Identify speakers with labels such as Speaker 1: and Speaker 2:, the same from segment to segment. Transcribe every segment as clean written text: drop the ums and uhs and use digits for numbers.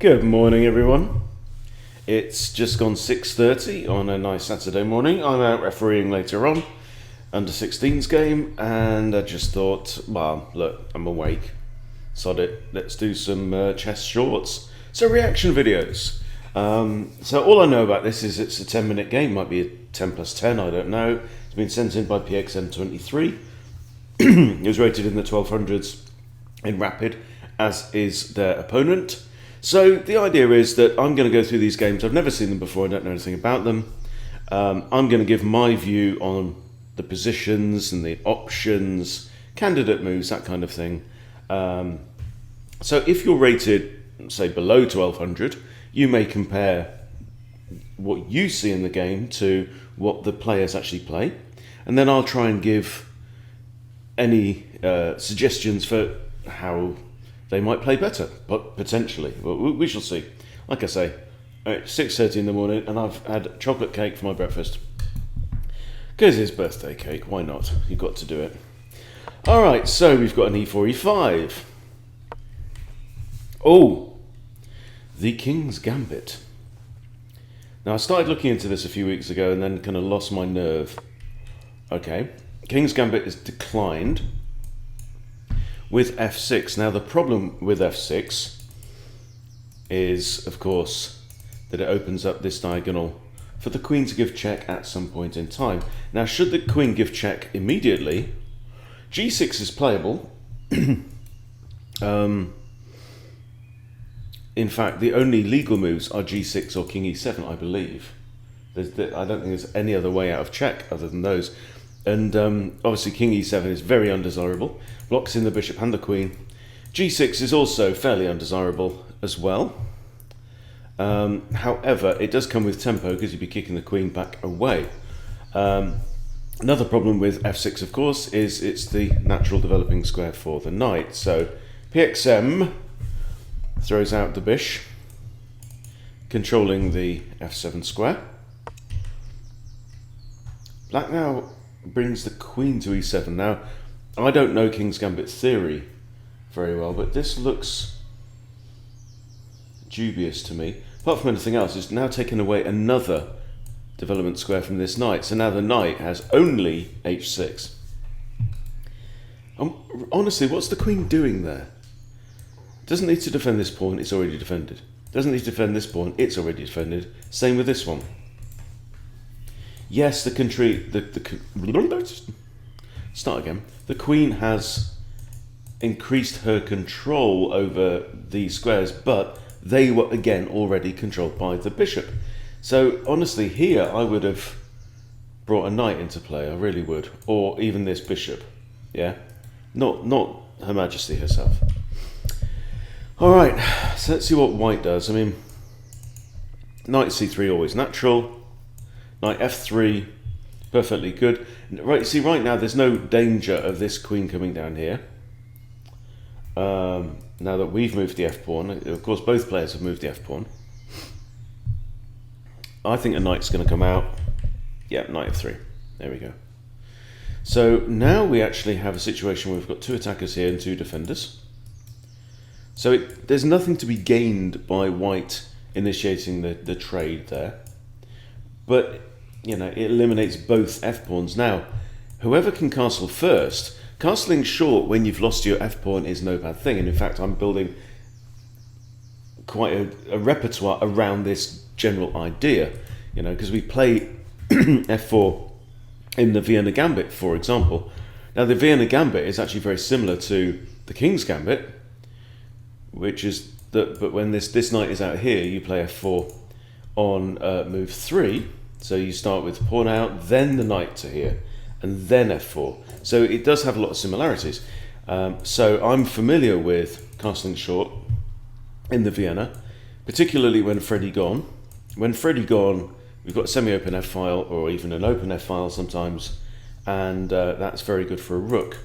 Speaker 1: Good morning, everyone. It's just gone 6:30 on a nice Saturday morning. I'm out refereeing later on, under 16s game, and I just thought, well, look, I'm awake. Sod it, let's do some chess shorts. So reaction videos. So all I know about this is it's a 10-minute game, might be a 10 plus 10, I don't know. It's been sent in by PXN23. It was rated in the 1200s in rapid, as is their opponent. So the idea is that I'm going to go through these games. I've never seen them before, I don't know anything about them. I'm going to give my view on the positions and the options, candidate moves, that kind of thing. So if you're rated, say, below 1200, you may compare what you see in the game to what the players actually play. And then I'll try and give any suggestions for how they might play better, but potentially. But we shall see. Like I say, it's 6:30 in the morning and I've had chocolate cake for my breakfast. Because it's birthday cake, why not? You've got to do it. Alright, so we've got an e4, e5. Oh, the King's Gambit. Now I started looking into this a few weeks ago and then kind of lost my nerve. Okay, King's Gambit is declined with f6. Now the problem with f6 is, of course, that it opens up this diagonal for the queen to give check at some point in time. Now should the queen give check immediately, g6 is playable. In fact, the only legal moves are g6 or king e7, I believe. I don't think there's any other way out of check other than those. And obviously king e7 is very undesirable, blocks in the bishop and the queen. g6 is also fairly undesirable as well. However, it does come with tempo because you'd be kicking the queen back away. Another problem with f6, of course, is it's the natural developing square for the knight. So PXM throws out the bish, controlling the f7 square. Black now brings the queen to e7. Now, I don't know King's Gambit theory very well, but this looks dubious to me. Apart from anything else, it's now taken away another development square from this knight. So now the knight has only h6. Honestly, what's the queen doing there? Doesn't need to defend this pawn, it's already defended. Doesn't need to defend this pawn, it's already defended. Same with this one. Yes, start again. The queen has increased her control over these squares, but they were again already controlled by the bishop. So honestly, here I would have brought a knight into play. I really would, or even this bishop. Yeah, not Her Majesty herself. All right, so let's see what white does. I mean, knight c3 always natural. Knight f3, perfectly good. Right, see, right now there's no danger of this queen coming down here. Now that we've moved the f-pawn, of course both players have moved the f-pawn. I think a knight's going to come out. Yeah, knight f3. There we go. So now we actually have a situation where we've got two attackers here and two defenders. So there's nothing to be gained by white initiating the trade there. But, you know, it eliminates both f-pawns. Now, whoever can castle first, castling short when you've lost your f-pawn is no bad thing. And in fact, I'm building quite a repertoire around this general idea, you know, because we play f4 in the Vienna Gambit, for example. Now, the Vienna Gambit is actually very similar to the King's Gambit, which is that, but when this knight is out here, you play f4 on move 3. So you start with pawn out, then the knight to here, and then f4. So it does have a lot of similarities. So I'm familiar with castling short in the Vienna, particularly when Freddy gone. When Freddy gone, we've got a semi-open f-file or even an open f-file sometimes, and that's very good for a rook.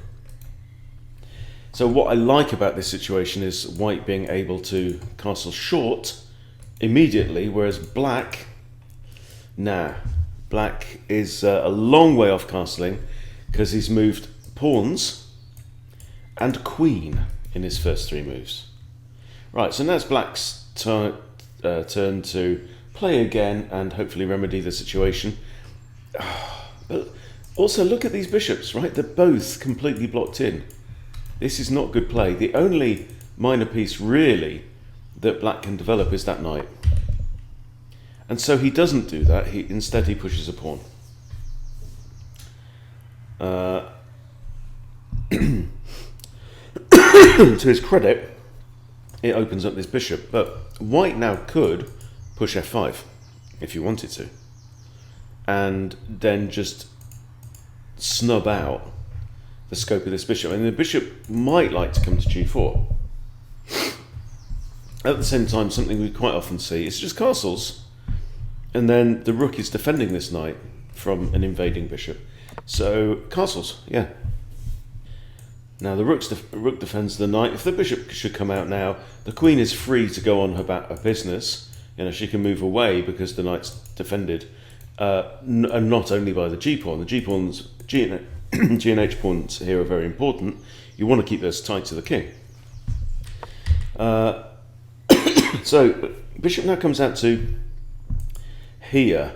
Speaker 1: So what I like about this situation is white being able to castle short immediately, whereas black, nah, black is a long way off castling because he's moved pawns and queen in his first three moves. Right, so now it's black's turn to play again and hopefully remedy the situation. But also look at these bishops, right? They're both completely blocked in. This is not good play. The only minor piece really that black can develop is that knight. And so he doesn't do that. Instead he pushes a pawn. To his credit, it opens up this bishop, but white now could push f5 if you wanted to, and then just snub out the scope of this bishop. And the bishop might like to come to g4. At the same time, something we quite often see is just castles, and then the rook is defending this knight from an invading bishop. So castles, yeah. Now the rook defends the knight. If the bishop should come out now, the queen is free to go on her business. You know, she can move away because the knight's defended, and not only by the g-pawn. The g-pawns, G and H pawns here are very important. You want to keep those tied to the king. So bishop now comes out to here,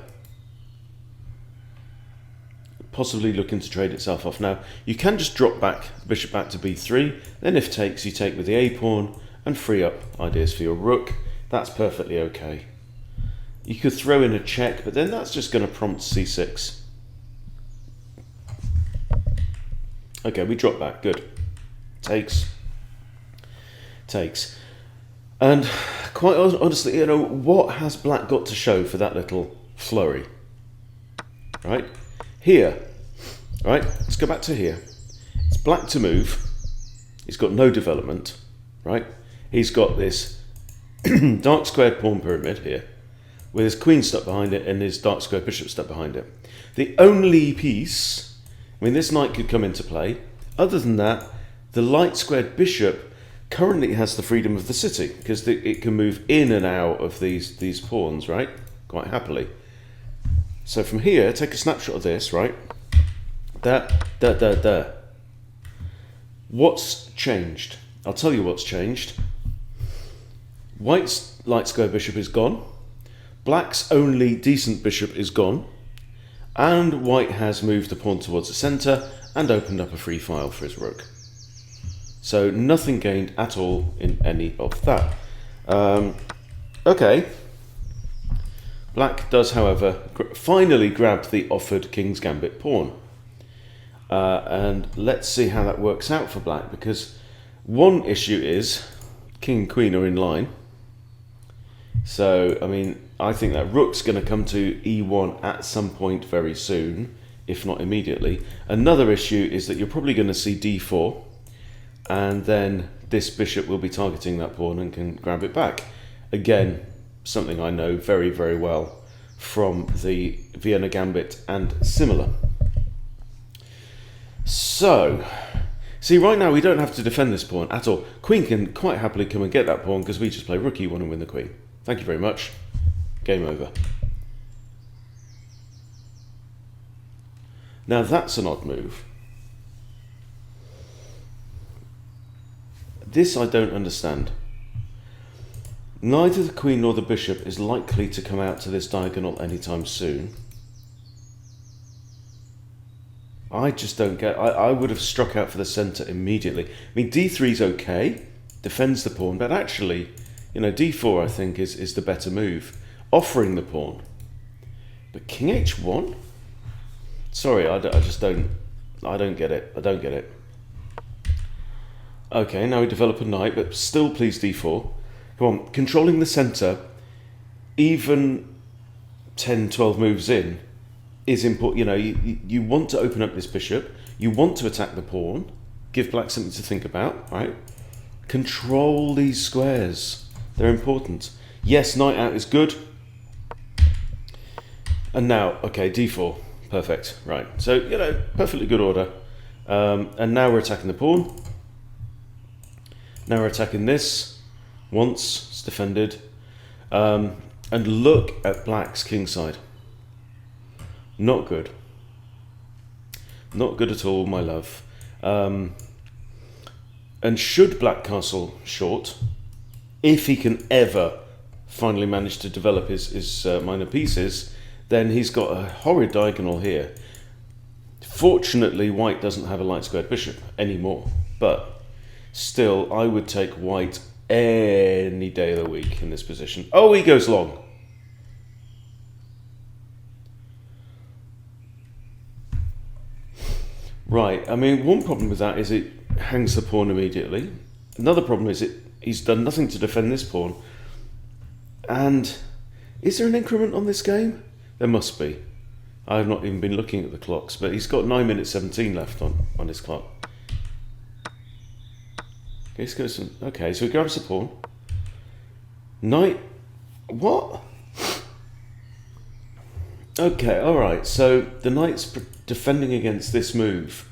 Speaker 1: possibly looking to trade itself off. Now you can just drop back the bishop back to b3, then if takes, you take with the a pawn and free up ideas for your rook. That's perfectly okay. You could throw in a check, but then that's just going to prompt c6. Okay, we drop back, good. Takes. And quite honestly, you know, what has black got to show for that little flurry? Right? Here. Right? Let's go back to here. It's black to move. He's got no development. Right? He's got this dark squared pawn pyramid here, with his queen stuck behind it and his dark squared bishop stuck behind it. The only piece, I mean, this knight could come into play. Other than that, the light squared bishop currently has the freedom of the city, because it can move in and out of these pawns, right? Quite happily. So from here, take a snapshot of this, right? There. What's changed? I'll tell you what's changed. White's light square bishop is gone. Black's only decent bishop is gone. And white has moved the pawn towards the centre and opened up a free file for his rook. So nothing gained at all in any of that. Okay. Black does, however, finally grab the offered King's Gambit pawn. And let's see how that works out for black, because one issue is king and queen are in line. So, I mean, I think that rook's going to come to e1 at some point very soon, if not immediately. Another issue is that you're probably going to see d4, and then this bishop will be targeting that pawn and can grab it back. Again, something I know very, very well from the Vienna Gambit and similar. So, see, right now we don't have to defend this pawn at all. Queen can quite happily come and get that pawn because we just play rook e1 and win the queen. Thank you very much. Game over. Now that's an odd move. This I don't understand. Neither the queen nor the bishop is likely to come out to this diagonal anytime soon. I just don't get... I would have struck out for the centre immediately. I mean, d3 is okay, defends the pawn, but actually, you know, d4 I think is the better move, offering the pawn. But king h1? Sorry, I just don't... I don't get it. I don't get it. Okay, now we develop a knight, but still please d4. Come on, controlling the centre, even 10, 12 moves in, is important. You know, you want to open up this bishop, you want to attack the pawn, give black something to think about, right? Control these squares. They're important. Yes, knight out is good. And now, okay, d4. Perfect, right. So, you know, perfectly good order. And now we're attacking the pawn. Now we're attacking this. Once it's defended. And look at black's kingside. Not good. Not good at all, my love. And should black castle short, if he can ever finally managed to develop his minor pieces, then he's got a horrid diagonal here. Fortunately, white doesn't have a light squared bishop anymore, but still, I would take white any day of the week in this position. Oh, he goes long. Right, I mean, one problem with that is it hangs the pawn immediately. Another problem is he's done nothing to defend this pawn. And is there an increment on this game? There must be. I have not even been looking at the clocks, but he's got 9 minutes 17 left on his clock. Okay, so he grabs the pawn. Knight. What? Okay, alright, so the knight's defending against this move,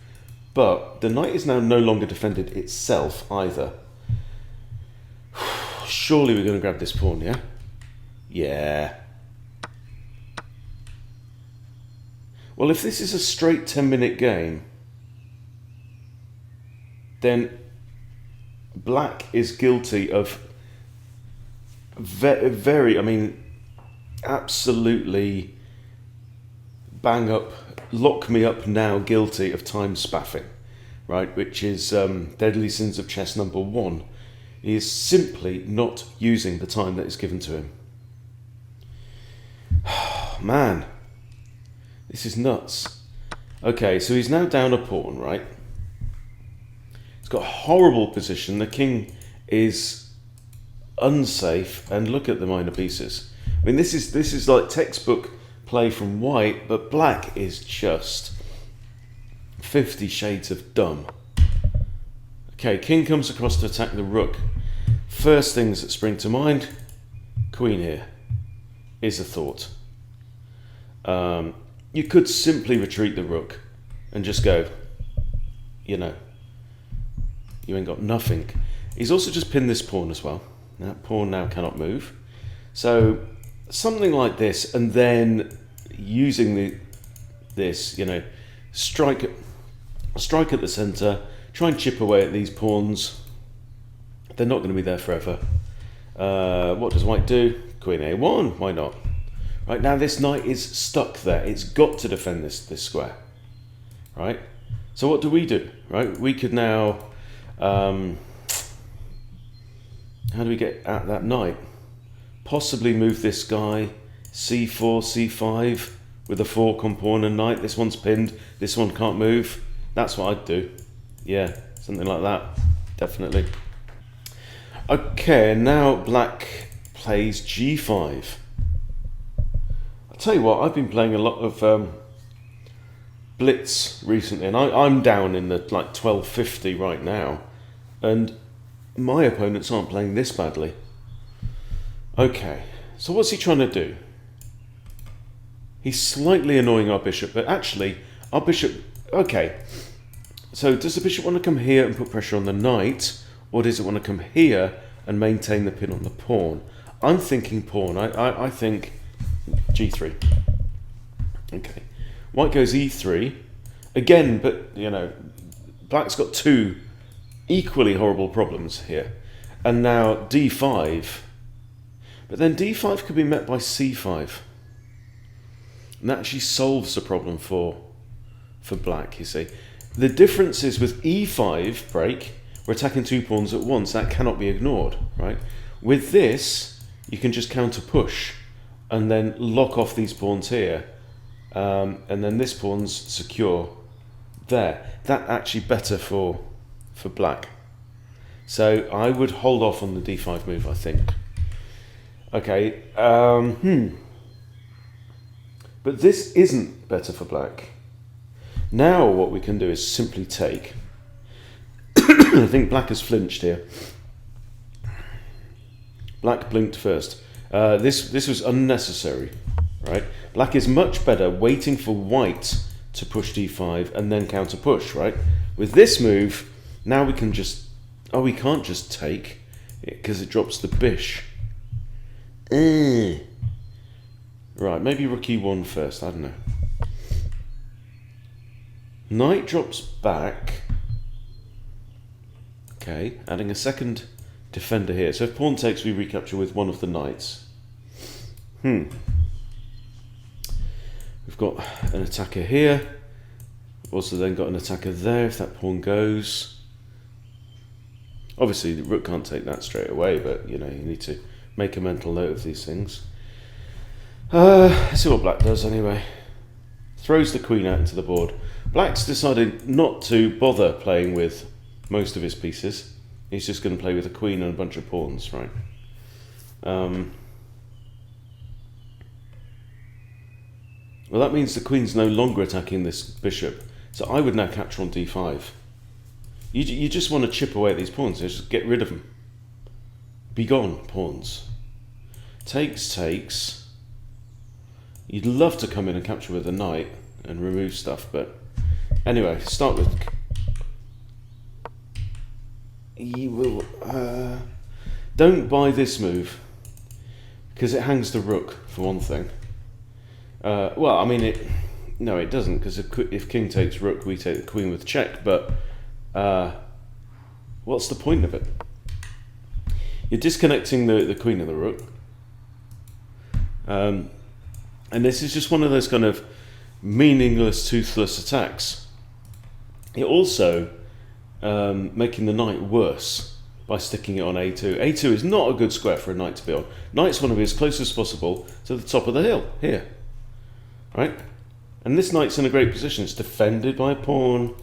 Speaker 1: but the knight is now no longer defended itself either. Surely we're going to grab this pawn, yeah? Yeah. Well, if this is a straight 10-minute game, then black is guilty of very, I mean, absolutely bang up, lock me up now guilty of time spaffing, right? Which is deadly sins of chess number 1. He is simply not using the time that is given to him. Man, this is nuts. Okay, so he's now down a pawn, right? He's got a horrible position. The king is unsafe, and look at the minor pieces. I mean, this is like textbook play from white, but black is just 50 shades of dumb. Okay, king comes across to attack the rook. First things that spring to mind, queen here is a thought. You could simply retreat the rook and just go, you know, you ain't got nothing. He's also just pinned this pawn as well. That pawn now cannot move. So something like this, and then using this, you know, strike at the centre, try and chip away at these pawns. They're not going to be there forever. What does white do? Queen A1, why not? Right, now this knight is stuck there. It's got to defend this square. Right? So what do? Right? We could now... how do we get at that knight? Possibly move this guy c4, c5 with a fork on pawn and knight. This one's pinned. This one can't move. That's what I'd do. Yeah, something like that. Definitely. Okay, and now black plays g5. I'll tell you what, I've been playing a lot of blitz recently, and I'm down in the like 1250 right now, and my opponents aren't playing this badly. Okay, so what's he trying to do? He's slightly annoying our bishop, but actually our bishop... Okay, so does the bishop want to come here and put pressure on the knight, or does it want to come here and maintain the pin on the pawn? I'm thinking pawn. I think g3. Okay, white goes e3 again, but you know, black's got two equally horrible problems here, and now d5. But then d5 could be met by c5, and that actually solves the problem for black. You see, the difference is with e5 break, we're attacking two pawns at once. That cannot be ignored, right? With this, you can just counter push and then lock off these pawns here, and then this pawn's secure there. That actually better for black. So I would hold off on the d5 move, I think. Okay. But this isn't better for black. Now what we can do is simply take. I think black has flinched here. Black blinked first. This was unnecessary, right? Black is much better waiting for white to push d5 and then counter push, right? With this move, now we can just... Oh, we can't just take it because it drops the bish. Right, maybe rook e1 first, I don't know. Knight drops back. Okay, adding a second defender here. So if pawn takes, we recapture with one of the knights. We've got an attacker here. Also then got an attacker there if that pawn goes. Obviously the rook can't take that straight away, but you know, you need to make a mental note of these things. Let's see what black does anyway. Throws the queen out into the board. Black's decided not to bother playing with most of his pieces. He's just going to play with a queen and a bunch of pawns, right? Well, that means the queen's no longer attacking this bishop. So I would now capture on d5. You just want to chip away at these pawns. Just get rid of them. Be gone, pawns. Takes. You'd love to come in and capture with a knight and remove stuff, but anyway, start with. You will. Don't buy this move because it hangs the rook for one thing. Well, I mean it. No, it doesn't, because if king takes rook, we take the queen with check. But what's the point of it? You're disconnecting the queen and the rook. And this is just one of those kind of meaningless, toothless attacks. You're also making the knight worse by sticking it on a2. a2 is not a good square for a knight to be on. Knights want to be as close as possible to the top of the hill, here. Right? And this knight's in a great position. It's defended by a pawn.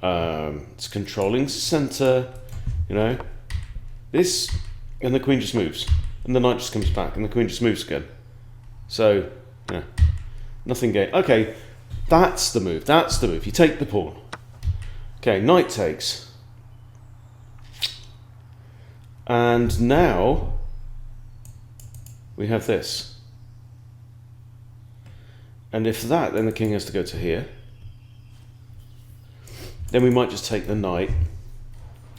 Speaker 1: It's controlling centre. You know? This, and the queen just moves. And the knight just comes back, and the queen just moves again. So, yeah, nothing gained. Okay, that's the move. That's the move. You take the pawn. Okay, knight takes. And now we have this. And if that, then the king has to go to here. Then we might just take the knight.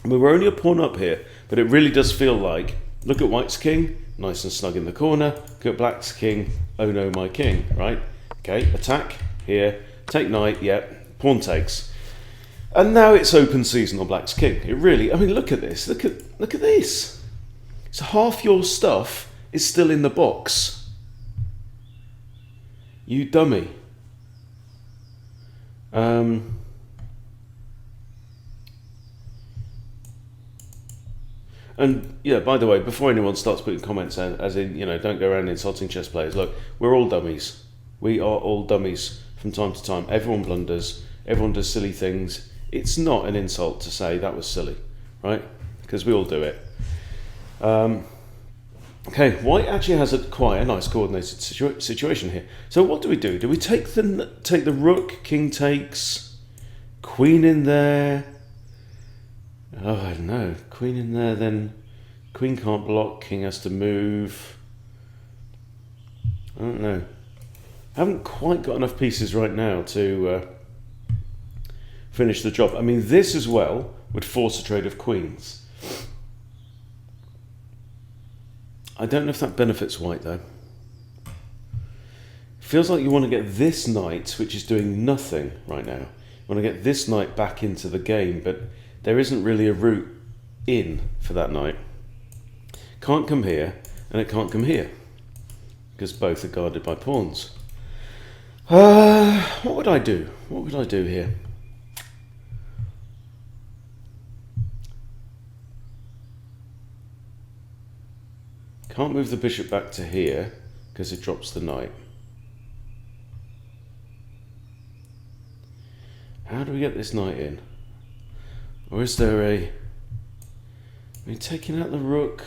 Speaker 1: I mean, we're only a pawn up here, but it really does feel like, look at white's king, nice and snug in the corner. Look at black's king, oh no, my king, right? Okay, attack here, take knight, yep, pawn takes. And now it's open season on black's king. It really, I mean, look at this, look at this. So half your stuff is still in the box. You dummy. And yeah, by the way, before anyone starts putting comments as in, you know, don't go around insulting chess players, look, we're all dummies. We are all dummies from time to time. Everyone blunders, everyone does silly things. It's not an insult to say that was silly, right? Because we all do it. Okay, white actually has quite a nice coordinated situation here. So what do? Do we take the rook, king takes, queen in there? Oh, I don't know. Queen in there, then queen can't block, king has to move. I don't know. I haven't quite got enough pieces right now to finish the job. I mean, this as well would force a trade of queens. I don't know if that benefits white, though. Feels like you want to get this knight, which is doing nothing right now. You want to get this knight back into the game, but there isn't really a route in for that knight. Can't come here, and it can't come here, because both are guarded by pawns. What would I do? What would I do here? Can't move the bishop back to here, because it drops the knight. How do we get this knight in? Or is there I mean, taking out the rook.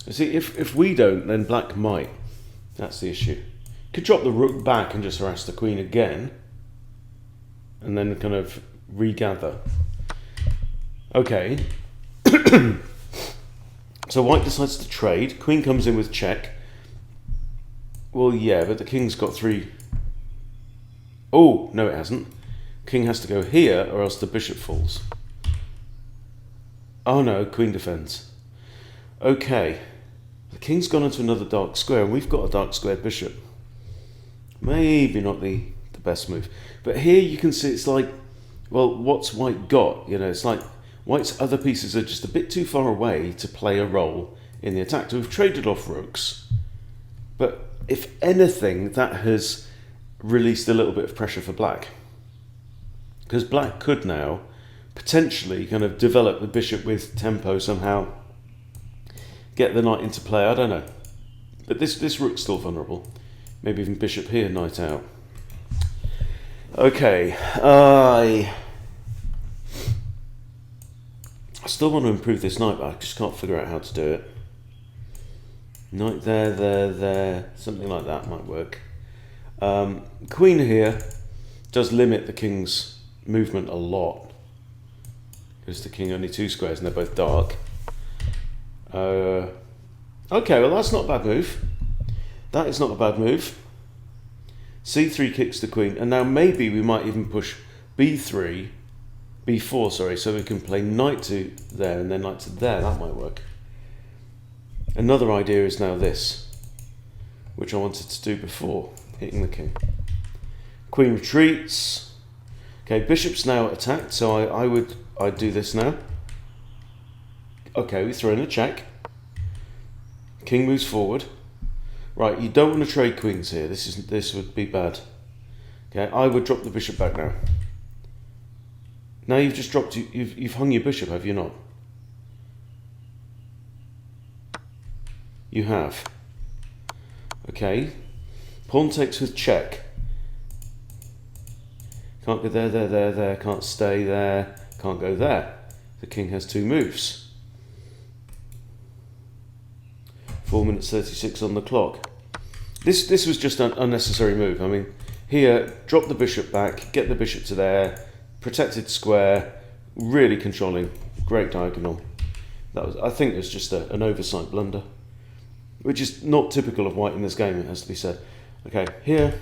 Speaker 1: You see, if we don't, then black might. That's the issue. Could drop the rook back and just harass the queen again, and then kind of regather. Okay. So white decides to trade. Queen comes in with check. Well, yeah, but the king's got three. Oh, no, it hasn't. King has to go here, or else the bishop falls. Oh no, queen defends. Okay. The king's gone into another dark square, and we've got a dark square bishop. Maybe not the best move. But here you can see it's like, well, what's white got? You know, it's like white's other pieces are just a bit too far away to play a role in the attack. So we've traded off rooks. But if anything, that has released a little bit of pressure for black. Because black could now potentially kind of develop the bishop with tempo somehow, get the knight into play, I don't know. But this rook's still vulnerable. Maybe even bishop here, knight out. Okay, I still want to improve this knight, but I just can't figure out how to do it. Knight there, something like that might work. Queen here does limit the king's movement a lot. Because the king only 2 squares and they're both dark. Okay, well that's not a bad move. That is not a bad move. C3 kicks the queen, and now maybe we might even push B4, sorry, so we can play knight to there and then knight to there. That might work. Another idea is now this, which I wanted to do before, hitting the king. Queen retreats. Okay, bishop's now attacked, so I'd do this now. Okay, we throw in a check. King moves forward. Right, you don't want to trade queens here. This would be bad. Okay, I would drop the bishop back now. Now you've just dropped. You've hung your bishop, have you not? You have. Okay. Pawn takes with check. Can't go there. Can't stay there. Can't go there. The king has 2 moves. 4 minutes 36 on the clock. This was just an unnecessary move. I mean, here, drop the bishop back, get the bishop to there, protected square, really controlling, great diagonal. I think it was just an oversight blunder, which is not typical of white in this game, it has to be said. Okay, here,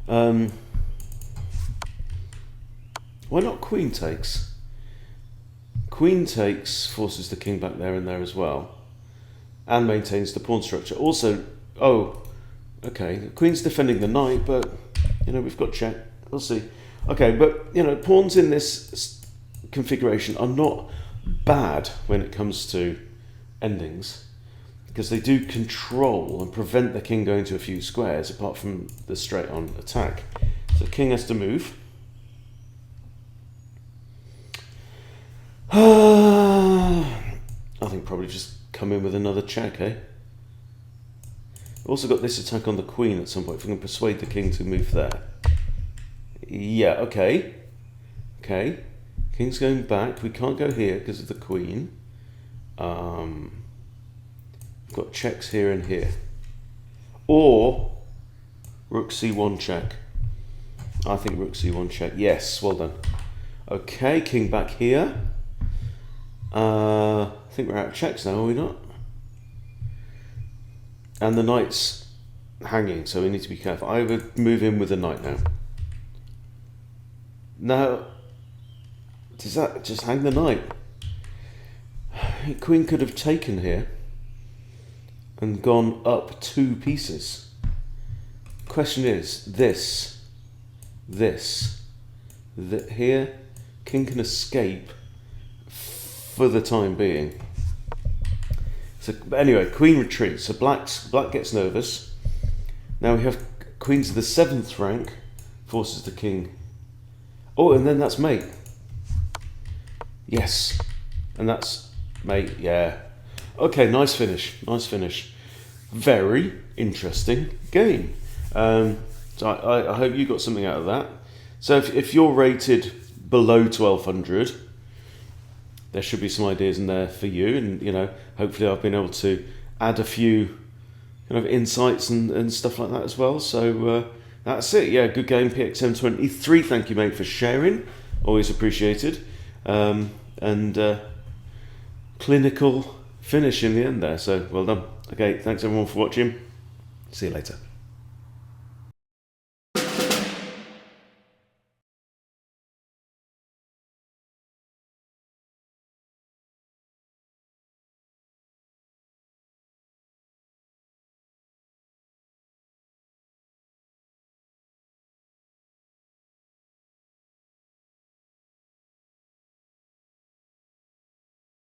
Speaker 1: why not queen takes? Queen takes forces the king back there and there as well, and maintains the pawn structure. Also, okay, the queen's defending the knight, but, we've got check. We'll see. Okay, but, pawns in this configuration are not bad when it comes to endings, because they do control and prevent the king going to a few squares, apart from the straight-on attack. So the king has to move. I think probably just come in with another check, eh? Also got this attack on the queen at some point, if we can persuade the king to move there. Yeah, okay. Okay. King's going back. We can't go here because of the queen. We've got checks here and here. Or rook c1 check. I think rook c1 check. Yes, well done. Okay, king back here. I think we're out of checks now, are we not? And the knight's hanging, so we need to be careful. I would move in with the knight now. Now, does that just hang the knight? Queen could have taken here and gone up 2 pieces. Question is, here, king can escape for the time being. So anyway, queen retreats. So black gets nervous. Now we have queens of the 7th rank, forces the king. Oh, and then that's mate. Yes, and that's mate. Yeah. Okay, nice finish. Nice finish. Very interesting game. So I hope you got something out of that. So if you're rated below 1200. There should be some ideas in there for you, and hopefully I've been able to add a few kind of insights and stuff like that as well. So that's it. Yeah, good game, PXM23. Thank you, mate, for sharing. Always appreciated. And clinical finish in the end there. So well done. Okay, thanks everyone for watching. See you later.